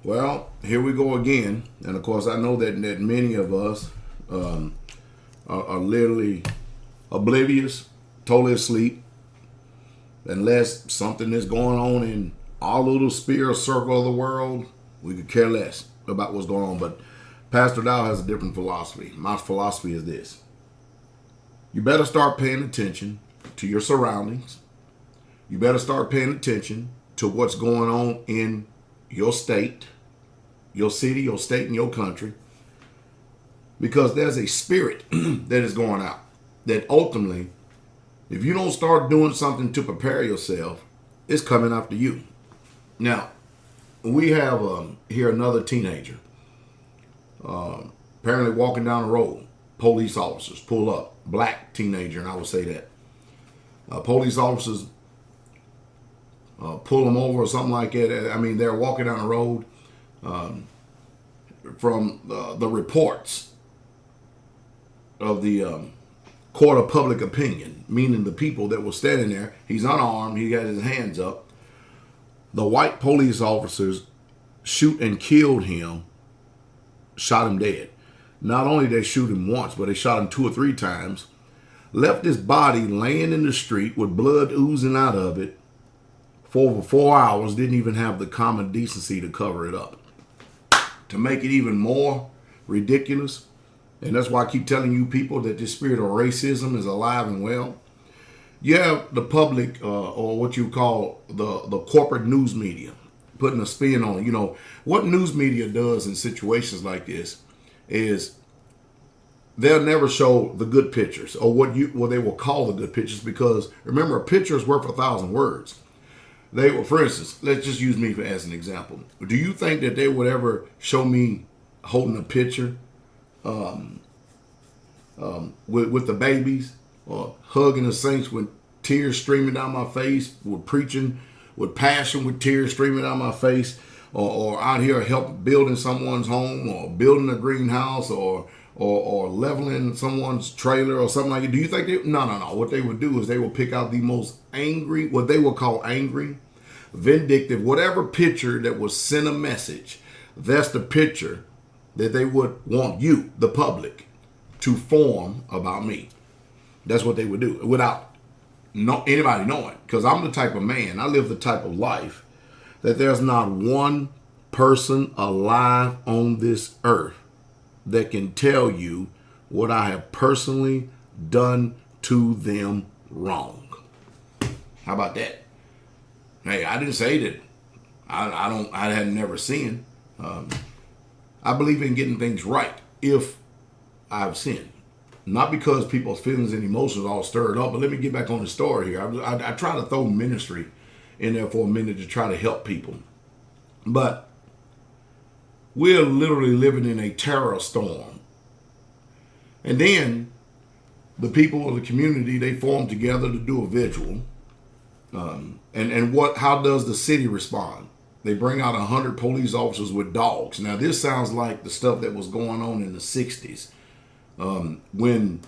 Well, here we go again. And of course, I know that many of us are literally oblivious, totally asleep, unless something is going on in our little sphere or circle of the world. We could care less about what's going on. But Pastor Dowell has a different philosophy. My philosophy is this: you better start paying attention to your surroundings. You better start paying attention to what's going on in your state, your city, your state, and your country. Because there's a spirit that is going out. That ultimately, if you don't start doing something to prepare yourself, it's coming after you. Now, we have here another teenager. Apparently walking down the road. Police officers pull up. Black teenager, and I would say that. Police officers pull them over or something like that. I mean, they're walking down the road. From the reports of the court of public opinion, meaning the people that were standing there, he's unarmed, he got his hands up. The white police officers shoot and killed him, shot him dead. Not only did they shoot him once, but they shot him 2 or 3 times, left his body laying in the street with blood oozing out of it for over 4 hours, didn't even have the common decency to cover it up. To make it even more ridiculous, and that's why I keep telling you people that this spirit of racism is alive and well. You have the public, or what you call the corporate news media, putting a spin on it. You know, what news media does in situations like this is they'll never show the good pictures, or what they will call the good pictures, because remember, a picture is worth 1,000 words. They will, for instance, let's just use me as an example. Do you think that they would ever show me holding a picture with the babies, or hugging the saints with tears streaming down my face, with preaching with passion with tears streaming down my face, or out here help building someone's home, or building a greenhouse, or leveling someone's trailer or something like that? Do you think they? No. What they would do is they will pick out the most angry, what they will call angry, vindictive, whatever picture that will send a message. That's the picture that they would want you, the public, to form about me. That's what they would do without anybody knowing. Because I'm the type of man, I live the type of life that there's not one person alive on this earth that can tell you what I have personally done to them wrong. How about that? Hey, I didn't say that I had never sinned. I believe in getting things right if I've sinned. Not because people's feelings and emotions are all stirred up, but let me get back on the story here. I try to throw ministry in there for a minute to try to help people. But we're literally living in a terror storm. And then the people of the community, they form together to do a vigil. How does the city respond? They bring out 100 police officers with dogs. Now, this sounds like the stuff that was going on in the 60s when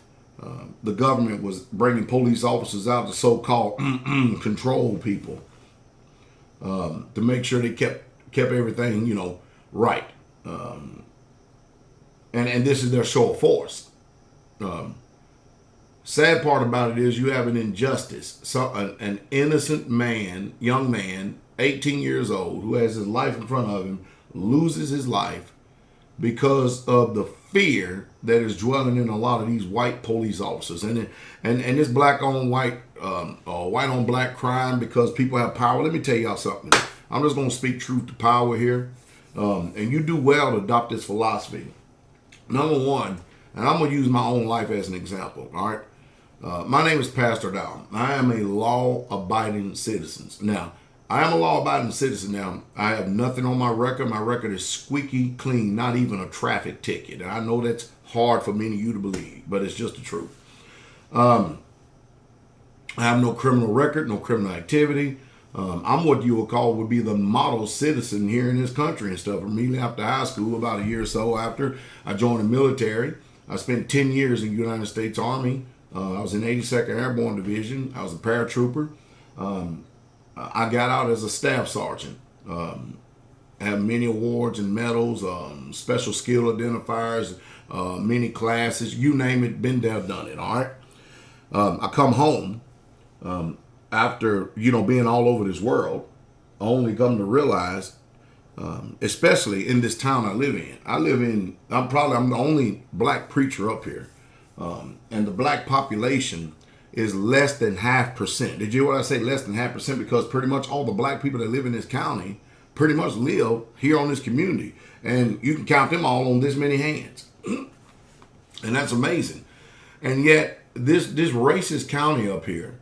the government was bringing police officers out to so-called control people to make sure they kept everything, right. And this is their show of force. Sad part about it is you have an injustice. So an innocent man, young man, 18 years old, who has his life in front of him, loses his life because of the fear that is dwelling in a lot of these white police officers. And this black on white, or white on black crime because people have power. Let me tell y'all something. I'm just going to speak truth to power here. And you do well to adopt this philosophy. Number one, and I'm going to use my own life as an example, all right? My name is Pastor Dowell. I am a law-abiding citizen. Now, I am a law-abiding citizen now. I have nothing on my record. My record is squeaky clean, not even a traffic ticket. And I know that's hard for many of you to believe, but it's just the truth. I have no criminal record, no criminal activity. I'm what you would be the model citizen here in this country and stuff. Immediately after high school, about a year or so after, I joined the military. I spent 10 years in the United States Army. I was in 82nd Airborne Division. I was a paratrooper. I got out as a staff sergeant. I have many awards and medals, special skill identifiers, many classes, you name it, been there, done it. All right. I come home after, being all over this world, I only come to realize, especially in this town I live in. I'm the only black preacher up here. And the black population is less than 0.5%. Did you hear what I say? Less than 0.5%, because pretty much all the black people that live in this county pretty much live here on this community. And you can count them all on this many hands. And that's amazing. And yet this racist county up here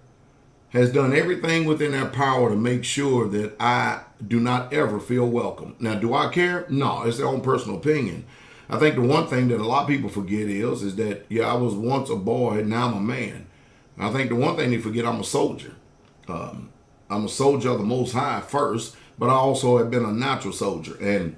has done everything within their power to make sure that I do not ever feel welcome. Now, do I care? No, it's their own personal opinion. I think the one thing that a lot of people forget is that, I was once a boy, now I'm a man. I think the one thing they forget, I'm a soldier. I'm a soldier of the Most High first, but I also have been a natural soldier. And,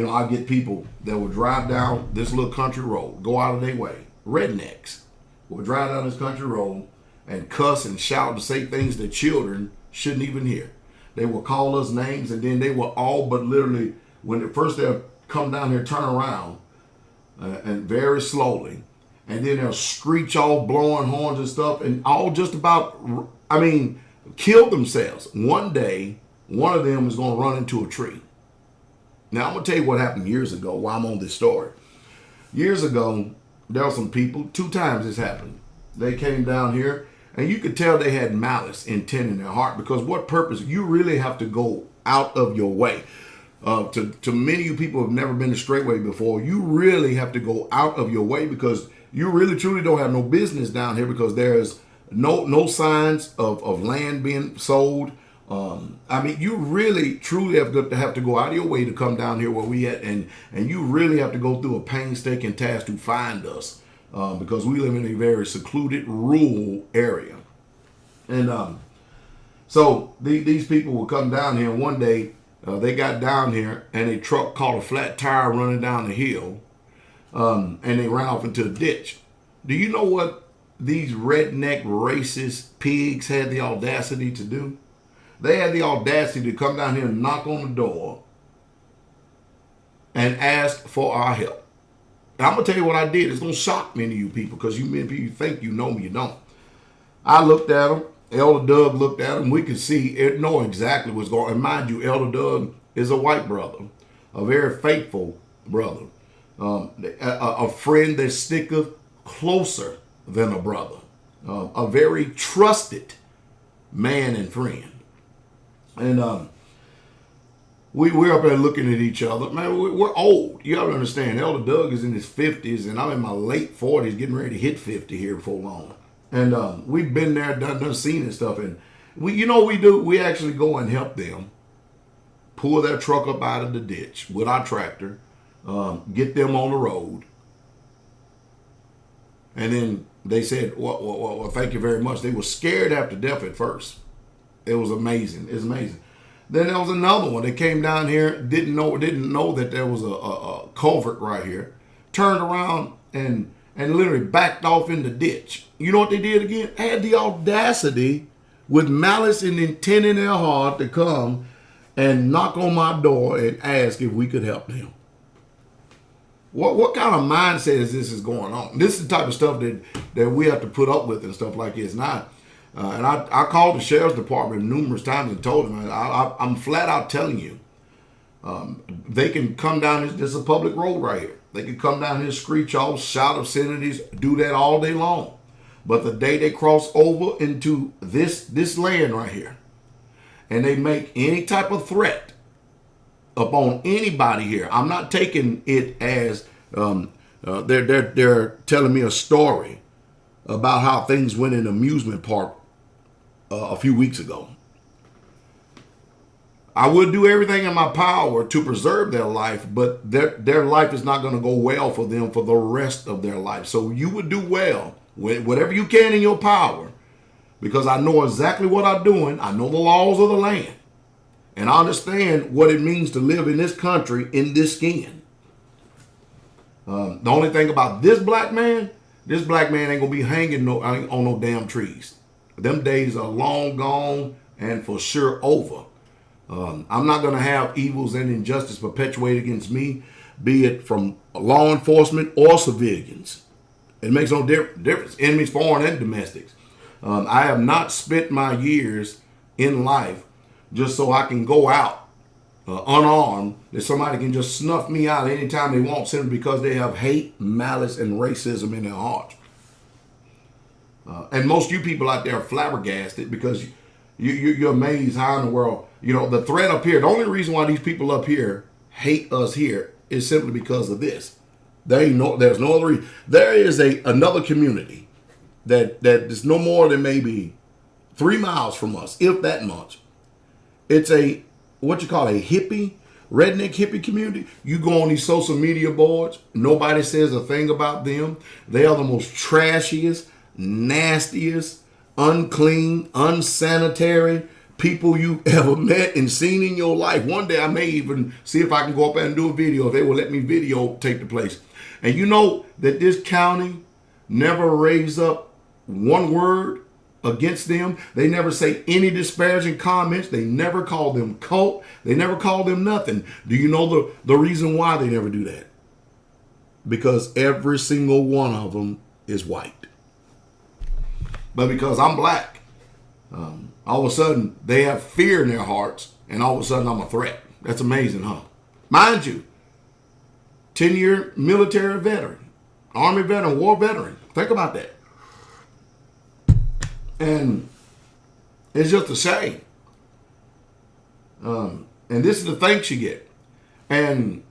I get people that will drive down this little country road, go out of their way. Rednecks will drive down this country road and cuss and shout and say things that children shouldn't even hear. They will call us names, and then they will all but literally, they'll come down here, turn around, and very slowly, and then they'll screech off, blowing horns and stuff, and all just about, kill themselves. One day, one of them is going to run into a tree. Now, I'm going to tell you what happened years ago while I'm on this story. Years ago, there were some people, 2 times this happened. They came down here, and you could tell they had malice intent in their heart, because what purpose? You really have to go out of your way. To many of you people who have never been the straight way before, you really have to go out of your way, because you really truly don't have no business down here, because there's no signs of land being sold. You really truly have to go out of your way to come down here where we at, and you really have to go through a painstaking task to find us, because we live in a very secluded rural area. And so these people will come down here, and one day they got down here and a truck caught a flat tire running down the hill, and they ran off into a ditch. Do you know what these redneck racist pigs had the audacity to do? They had the audacity to come down here and knock on the door and ask for our help. And I'm going to tell you what I did. It's going to shock many of you people, because many people think you know me, you don't. I looked at them. Elder Doug looked at them. We could know exactly what's going on. And mind you, Elder Doug is a white brother, a very faithful brother, a friend that sticketh closer than a brother, a very trusted man and friend. And we're up there looking at each other. Man, we're old. You got to understand, Elder Doug is in his 50s, and I'm in my late 40s, getting ready to hit 50 here before long. And we've been there, done seen and stuff. And we do? We actually go and help them pull their truck up out of the ditch with our tractor, get them on the road. And then they said, well, thank you very much. They were scared after death at first. It was amazing. It's amazing. Then there was another one. They came down here, didn't know that there was a culvert right here, turned around and literally backed off in the ditch. You know what they did again? Had the audacity, with malice and intent in their heart, to come and knock on my door and ask if we could help them. What kind of mindset is this going on? This is the type of stuff that we have to put up with and stuff like this. And I called the sheriff's department numerous times and told them, I'm flat out telling you, they can come down, this is a public road right here. They can come down here, screech off, shout obscenities, do that all day long. But the day they cross over into this land right here, and they make any type of threat upon anybody here, I'm not taking it as they're telling me a story about how things went in an amusement park a few weeks ago. I would do everything in my power to preserve their life, but their life is not going to go well for them for the rest of their life. So you would do well with whatever you can in your power, because I know exactly what I'm doing. I know the laws of the land, and I understand what it means to live in this country in this skin. The only thing about this black man ain't going to be hanging on no damn trees. Them days are long gone and for sure over. I'm not going to have evils and injustice perpetuated against me, be it from law enforcement or civilians. It makes no difference. Enemies, foreign and domestics. I have not spent my years in life just so I can go out unarmed, that somebody can just snuff me out anytime they want, simply because they have hate, malice, and racism in their hearts. And most of you people out there are flabbergasted because you're amazed how in the world, the threat up here, the only reason why these people up here hate us here is simply because of this. There's no other reason. There is another community that is no more than maybe 3 miles from us, if that much. It's what you call a redneck hippie community. You go on these social media boards, nobody says a thing about them. They are the most trashiest, nastiest, unclean, unsanitary people you ever met and seen in your life. One day I may even see if I can go up there and do a video, if they will let me videotape the place. And you know that this county never raised up one word against them. They never say any disparaging comments. They never call them cult. They never call them nothing. Do you know the reason why they never do that? Because every single one of them is white. But because I'm black, all of a sudden they have fear in their hearts, and all of a sudden I'm a threat. That's amazing, huh? Mind you, 10-year military veteran, Army veteran, war veteran. Think about that. And it's just a shame. And this is the thanks you get. And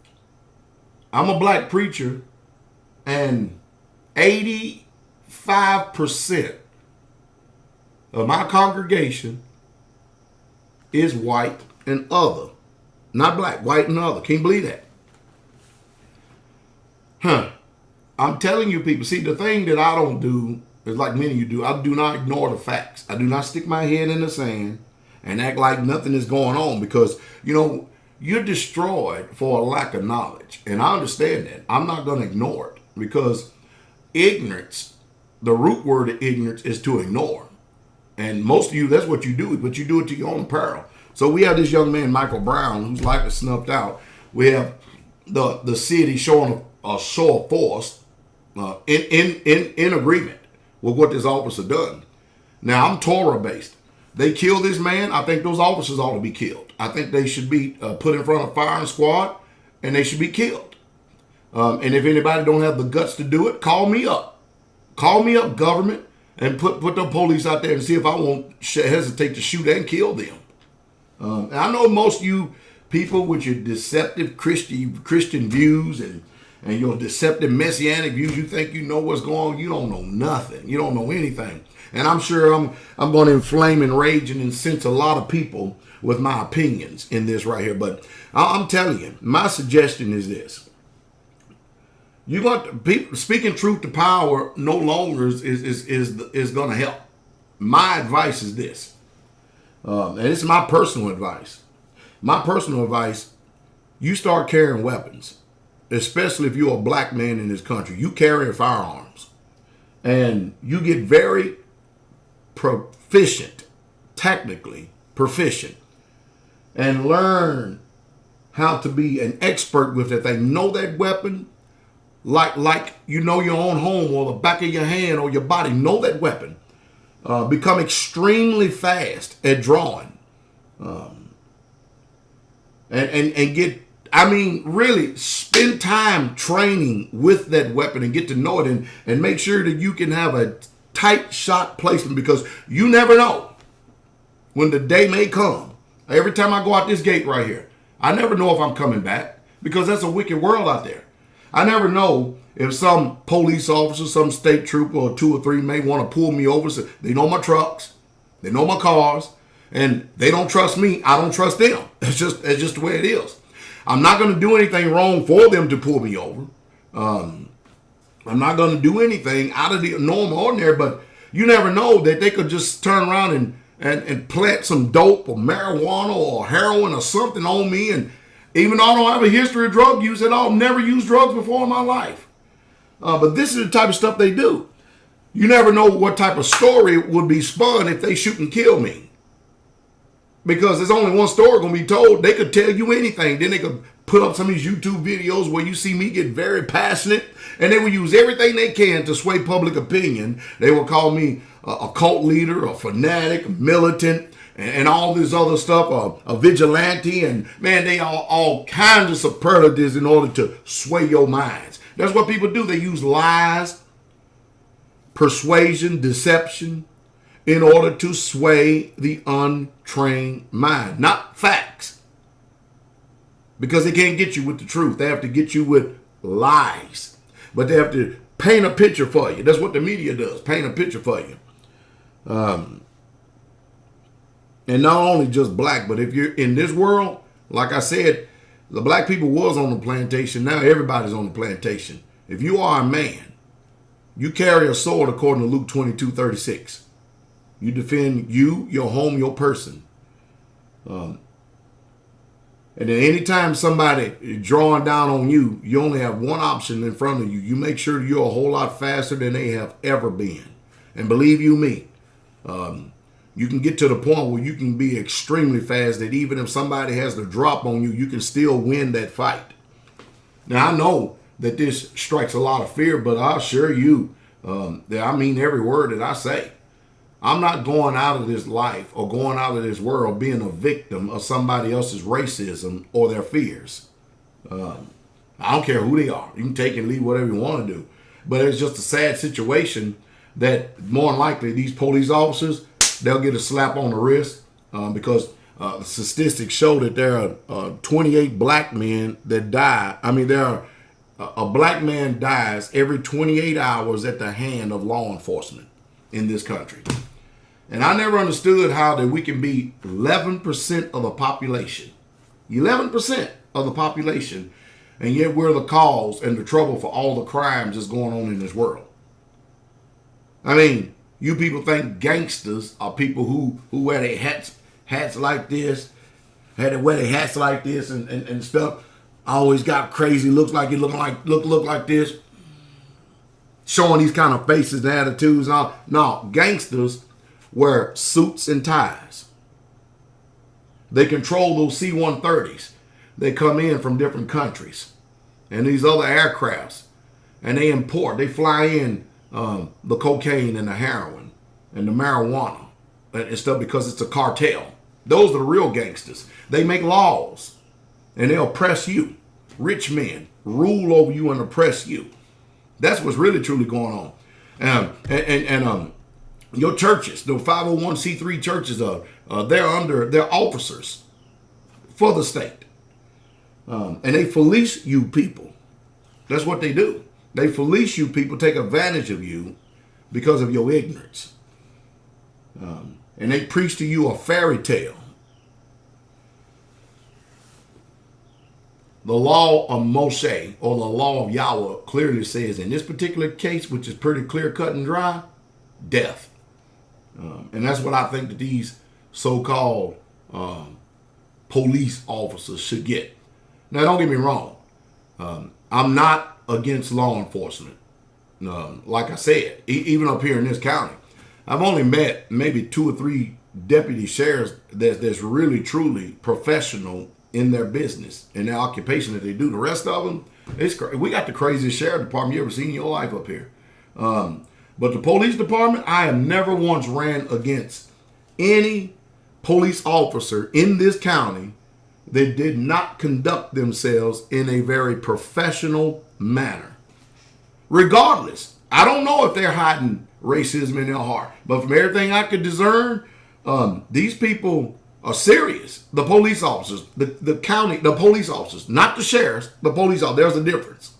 I'm a black preacher, and 85% of my congregation is white and other. Not black, white and other. Can't believe that. I'm telling you people, see, the thing that I don't do is like many of you do. I do not ignore the facts. I do not stick my head in the sand and act like nothing is going on, because, you're destroyed for a lack of knowledge. And I understand that. I'm not going to ignore it, because ignorance, the root word of ignorance is to ignore. And most of you, that's what you do, but you do it to your own peril. So we have this young man, Michael Brown, whose life is snuffed out. We have the city showing a show of force in agreement with what this officer done. Now, I'm Torah based. They killed this man. I think those officers ought to be killed. I think they should be put in front of firing squad, and they should be killed. And if anybody don't have the guts to do it, call me up. Call me up, government, and put the police out there and see if I won't hesitate to shoot and kill them. And I know most of you people with your deceptive Christian views and your deceptive messianic views, you think you know what's going on. You don't know nothing. You don't know anything. And I'm sure I'm going to inflame and rage and incense a lot of people with my opinions in this right here. But I'm telling you, my suggestion is this. You got people speaking truth to power no longer is going to help. My advice is this, and it's my personal advice. My personal advice: you start carrying weapons, especially if you're a black man in this country. You carry firearms, and you get very proficient, technically proficient, and learn how to be an expert with that thing. Know that weapon like you know your own home or the back of your hand or your body. Know that weapon. Become extremely fast at drawing. And get, really spend time training with that weapon and get to know it, and make sure that you can have a tight shot placement, because you never know when the day may come. Every time I go out this gate right here, I never know if I'm coming back, because that's a wicked world out there. I never know if some police officer, some state trooper, or 2 or 3 may want to pull me over. So they know my trucks, they know my cars, and they don't trust me. I don't trust them. It's just the way it is. I'm not going to do anything wrong for them to pull me over. I'm not going to do anything out of the normal, ordinary, but you never know that they could just turn around and plant some dope or marijuana or heroin or something on me. And even though I don't have a history of drug use at all, never used drugs before in my life. But this is the type of stuff they do. You never know what type of story would be spun if they shoot and kill me. Because there's only one story going to be told. They could tell you anything. Then they could put up some of these YouTube videos where you see me get very passionate, and they will use everything they can to sway public opinion. They will call me a cult leader, a fanatic, a militant, and all this other stuff, a vigilante, and man, they all kinds of superlatives in order to sway your minds. That's what people do. They use lies, persuasion, deception, in order to sway the untrained mind, not facts. Because they can't get you with the truth. They have to get you with lies. But they have to paint a picture for you. That's what the media does, paint a picture for you. And not only just black, but if you're in this world, like I said, the black people was on the plantation. Now everybody's on the plantation. If you are a man, you carry a sword according to Luke 22:36. You defend you, your home, your person. And then anytime somebody is drawing down on you, you only have one option in front of you. You make sure you're a whole lot faster than they have ever been. And believe you me, you can get to the point where you can be extremely fast that even if somebody has the drop on you, you can still win that fight. Now, I know that this strikes a lot of fear, but I assure you that I mean every word that I say. I'm not going out of this life or going out of this world being a victim of somebody else's racism or their fears. I don't care who they are. You can take and leave whatever you want to do. But it's just a sad situation that more than likely these police officers, they'll get a slap on the wrist because the statistics show that there are 28 black men that die. I mean, a black man dies every 28 hours at the hand of law enforcement in this country. And I never understood how that we can be 11% of the population. 11% of the population. And yet we're the cause and the trouble for all the crimes that's going on in this world. I mean, you people think gangsters are people who wear their hats like this, had to wear their hats like this and stuff. Always got crazy looks like it look like this. Showing these kind of faces and attitudes and all. No, gangsters wear suits and ties. They control those C-130s. They come in from different countries and these other aircrafts, and they fly in the cocaine and the heroin and the marijuana and stuff because it's a cartel. Those are the real gangsters. They make laws and they oppress you. Rich men rule over you and oppress you. That's what's really truly going on. And your churches, the 501c3 churches, they're officers for the state. And they police you people. That's what they do. They police you people, take advantage of you because of your ignorance. And they preach to you a fairy tale. The law of Moshe, or the law of Yahweh, clearly says in this particular case, which is pretty clear, cut and dry, death. And that's what I think that these so-called police officers should get. Now, don't get me wrong. I'm not against law enforcement. Like I said, even up here in this county, I've only met maybe 2 or 3 deputy sheriffs that's really, truly professional in their business, in their occupation that they do. The rest of them, we got the craziest sheriff department you ever seen in your life up here. But the police department, I have never once ran against any police officer in this county that did not conduct themselves in a very professional manner. Regardless, I don't know if they're hiding racism in their heart, but from everything I could discern, these people are serious. The police officers, the police officers, not the sheriffs, the police officers. There's a difference.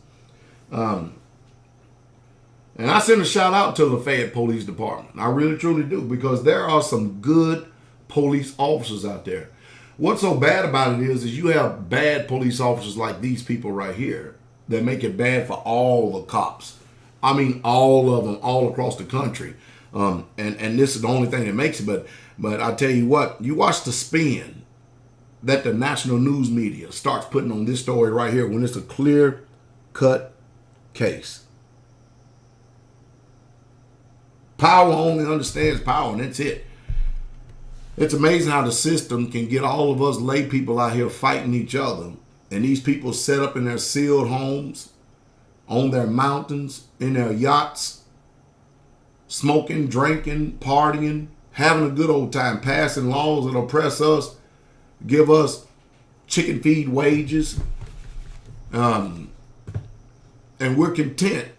And I send a shout out to the Lafayette Police Department. I really truly do, because there are some good police officers out there. What's so bad about it is you have bad police officers like these people right here that make it bad for all the cops. I mean, all of them, all across the country. And this is the only thing that makes it. But I tell you what, you watch the spin that the national news media starts putting on this story right here when it's a clear-cut case. Power only understands power, and that's it. It's amazing how the system can get all of us lay people out here fighting each other. And these people set up in their sealed homes, on their mountains, in their yachts, smoking, drinking, partying, having a good old time, passing laws that oppress us, give us chicken feed wages. And we're content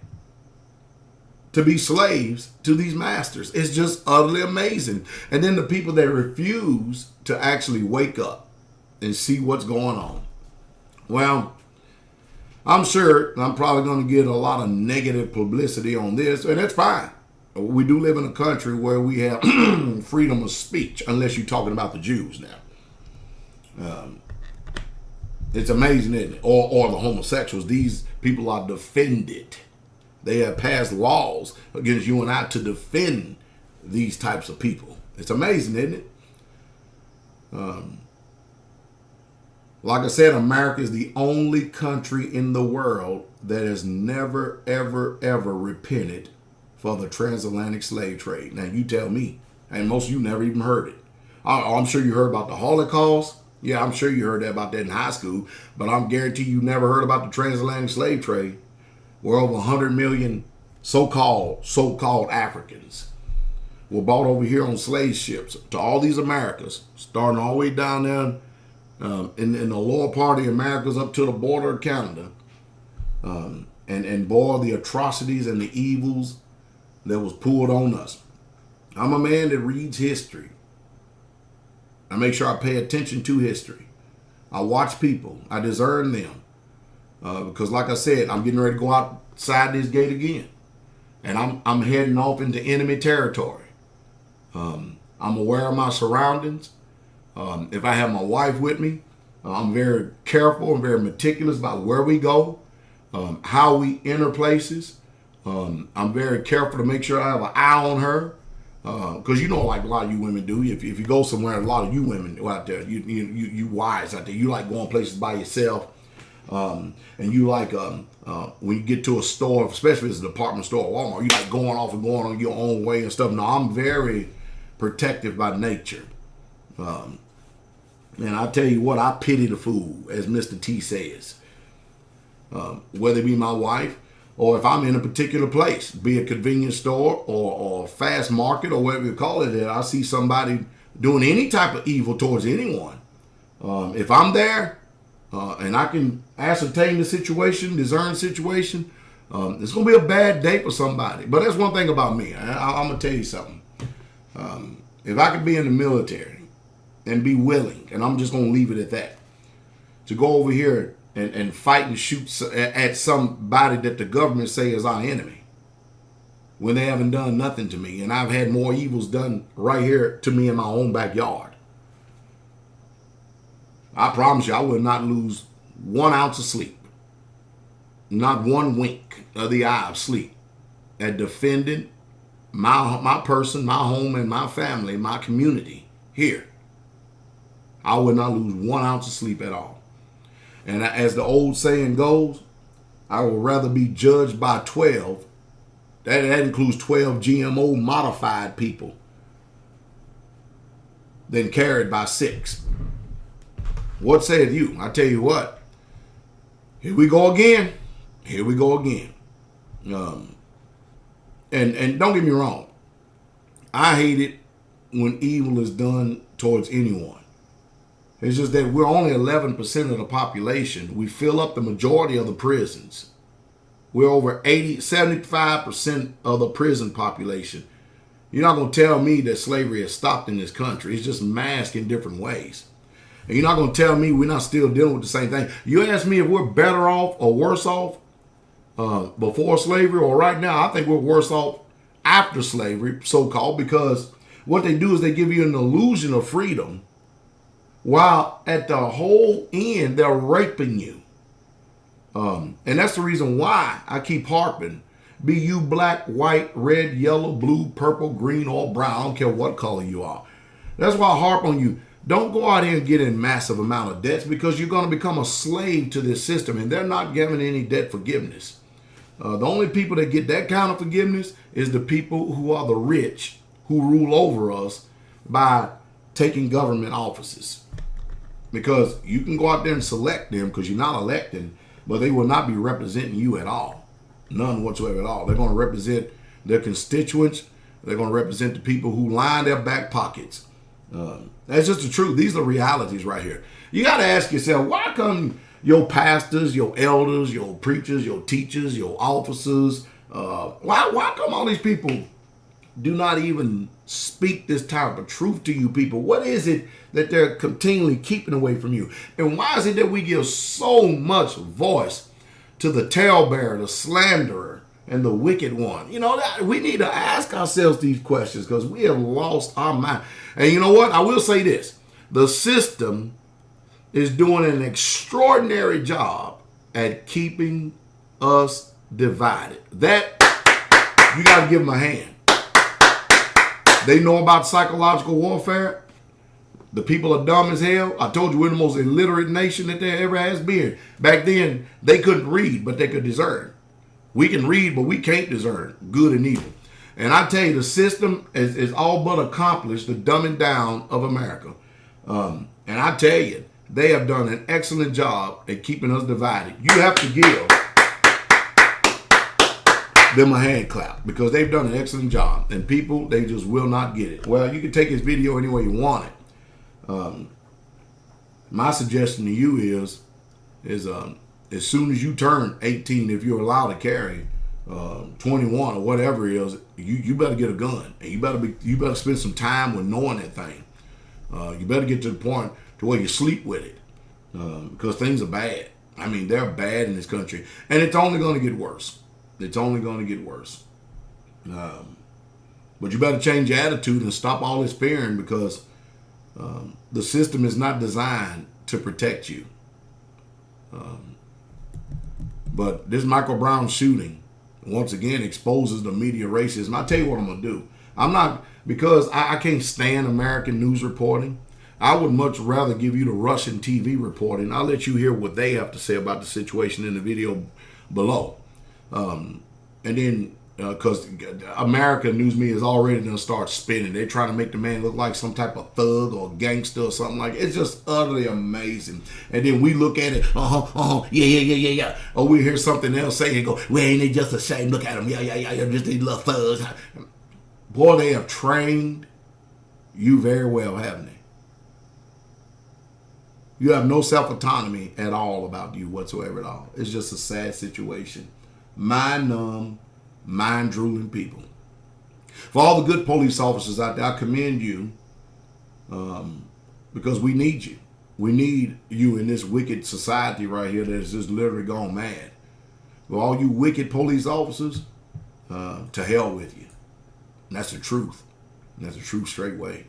to be slaves to these masters. It's just utterly amazing. And then the people that refuse to actually wake up and see what's going on. Well, I'm sure I'm probably going to get a lot of negative publicity on this, and that's fine. We do live in a country where we have freedom of speech, unless you're talking about the Jews now. It's amazing, isn't it? Or the homosexuals. These people are defended. They have passed laws against you and I to defend these types of people. It's amazing, isn't it? Like I said, America is the only country in the world that has never, ever, ever repented for the transatlantic slave trade. Now, you tell me, and most of you never even heard it. I'm sure you heard about the Holocaust. Yeah, I'm sure you heard about that in high school, but I'm guarantee you never heard about the transatlantic slave trade, where over 100 million so-called Africans were brought over here on slave ships to all these Americas, starting all the way down there in the lower part of the Americas up to the border of Canada. And boy, the atrocities and the evils that was pulled on us. I'm a man that reads history. I make sure I pay attention to history. I watch people. I discern them. Because like I said, I'm getting ready to go outside this gate again. And I'm heading off into enemy territory. I'm aware of my surroundings. If I have my wife with me, I'm very careful and very meticulous about where we go, how we enter places. I'm very careful to make sure I have an eye on her. Because you know, like a lot of you women do, if you go somewhere, a lot of you women out there, you wise out there, you like going places by yourself, and you like when you get to a store, especially if it's a department store or Walmart, you like going off and going on your own way and stuff. No, I'm very protective by nature, and I tell you what, I pity the fool, as Mr. T says, whether it be my wife, or if I'm in a particular place, be a convenience store or fast market or whatever you call it, I see somebody doing any type of evil towards anyone. If I'm there and I can ascertain the situation, discern the situation, it's going to be a bad day for somebody. But that's one thing about me. I'm going to tell you something. If I could be in the military and be willing, and I'm just going to leave it at that, to go over here and fight and shoot at somebody that the government say is our enemy when they haven't done nothing to me, and I've had more evils done right here to me in my own backyard. I promise you, I will not lose 1 ounce of sleep, not one wink of the eye of sleep, at defending my person, my home, and my family, my community here. I would not lose 1 ounce of sleep at all. And as the old saying goes, I would rather be judged by 12, that includes 12 GMO modified people, than carried by 6. What saith you? I tell you what, here we go again. Here we go again. And don't get me wrong, I hate it when evil is done towards anyone. It's just that we're only 11% of the population. We fill up the majority of the prisons. We're over 75% of the prison population. You're not going to tell me that slavery has stopped in this country. It's just masked in different ways. And you're not going to tell me we're not still dealing with the same thing. You ask me if we're better off or worse off before slavery or right now, I think we're worse off after slavery, so-called, because what they do is they give you an illusion of freedom, while at the whole end, they're raping you. And that's the reason why I keep harping. Be you black, white, red, yellow, blue, purple, green, or brown. I don't care what color you are. That's why I harp on you. Don't go out here and get in massive amount of debts, because you're going to become a slave to this system, and they're not giving any debt forgiveness. The only people that get that kind of forgiveness is the people who are the rich, who rule over us by taking government offices. Because you can go out there and select them because you're not elected, but they will not be representing you at all. None whatsoever at all. They're going to represent their constituents. They're going to represent the people who line their back pockets. That's just the truth. These are realities right here. You got to ask yourself, why come your pastors, your elders, your preachers, your teachers, your officers, why come all these people do not even speak this type of truth to you people? What is it that they're continually keeping away from you? And why is it that we give so much voice to the talebearer, the slanderer, and the wicked one? You know, we need to ask ourselves these questions because we have lost our mind. And you know what? I will say this. The system is doing an extraordinary job at keeping us divided. That, you got to give them a hand. They know about psychological warfare. The people are dumb as hell. I told you we're the most illiterate nation that there ever has been. Back then, they couldn't read, but they could discern. We can read, but we can't discern good and evil. And I tell you, the system is all but accomplished the dumbing down of America. And I tell you, they have done an excellent job at keeping us divided. You have to give them a hand clap because they've done an excellent job. And people, they just will not get it. Well, you can take this video any way you want it. My suggestion to you is as soon as you turn 18, if you're allowed to carry 21 or whatever it is, you better get a gun, and you better spend some time with knowing that thing. You better get to the point to where you sleep with it, because things are bad. I mean, they're bad in this country, and it's only going to get worse. It's only going to get worse. But you better change your attitude and stop all this fearing, because the system is not designed to protect you. But this Michael Brown shooting, once again, exposes the media racism. I'll tell you what I'm going to do. I'm not, because I can't stand American news reporting. I would much rather give you the Russian TV reporting. I'll let you hear what they have to say about the situation in the video below. And then, because American news media is already going to start spinning. They're trying to make the man look like some type of thug or gangster or something like that. It's just utterly amazing. And then we look at it, yeah. Or we hear something else say and go, well, ain't it just a shame? Look at them, yeah, just these little thugs. Boy, they have trained you very well, haven't they? You have no self-autonomy at all about you whatsoever at all. It's just a sad situation. Mind-numb, mind-drooling people. For all the good police officers out there, I commend you, because we need you. We need you in this wicked society right here that is just literally gone mad. For all you wicked police officers, to hell with you. And that's the truth. And that's the truth straight way.